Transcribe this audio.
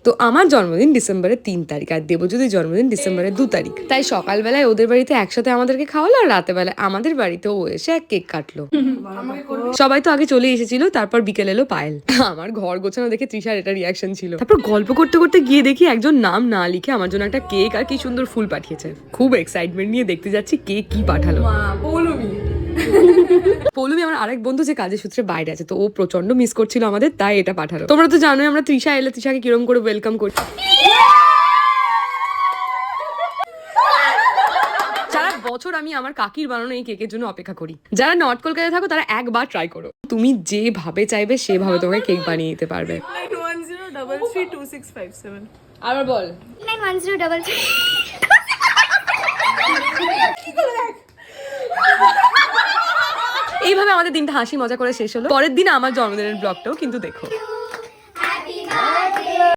তো আমার জন্মদিন ডিসেম্বরের 3 তারিখ আর দেবজ্যোতির জন্মদিন ডিসেম্বরের 2 তারিখ। তাই সকালবেলায় ওদের বাড়িতে একসাথে আমাদেরকে খাওয়ালো আর রাতে বেলায় আমাদের বাড়িতে ও এসে এক কেক কাটলো। সবাই তো আগে চলে এসেছিল, তারপর বিকেল এলো পায়েল। আমার ঘর গোছানো দেখে তৃষার এটা রিয়াকশন ছিল। তারপর গল্প করতে করতে গিয়ে দেখি একজন নাম না লিখে আমার জন্য একটা কেক আর কি সুন্দর ফুল পাঠিয়েছে। খুব এক্সাইটমেন্ট নিয়ে দেখতে যাচ্ছি কে কি পাঠালো। পৌলমি আমার আরেক বন্ধু যে কাজের সূত্রে বাইরে আছে, তো ও প্রচন্ড মিস করছিল আমাদের, তাই এটা পাঠালো। তোমরা তো জানোই আমরা তৃষা এলে তৃষাকে কিরম করে ওয়েলকাম করছি। সারা বছর আমি আমার কাকির বানানো এই কেকের জন্য অপেক্ষা করি। যারা নর্থ কলকাতায় থাকো তারা একবার ট্রাই করো, তুমি যেভাবে চাইবে সেভাবে তোমাকে কেক বানিয়ে দিতে পারবে। 91032657 আবার বল 9103 এইভাবে আমাদের দিনটা হাসি মজা করে শেষ হলো। পরের দিন আমার জন্মদিনের ব্লগটাও কিন্তু দেখো।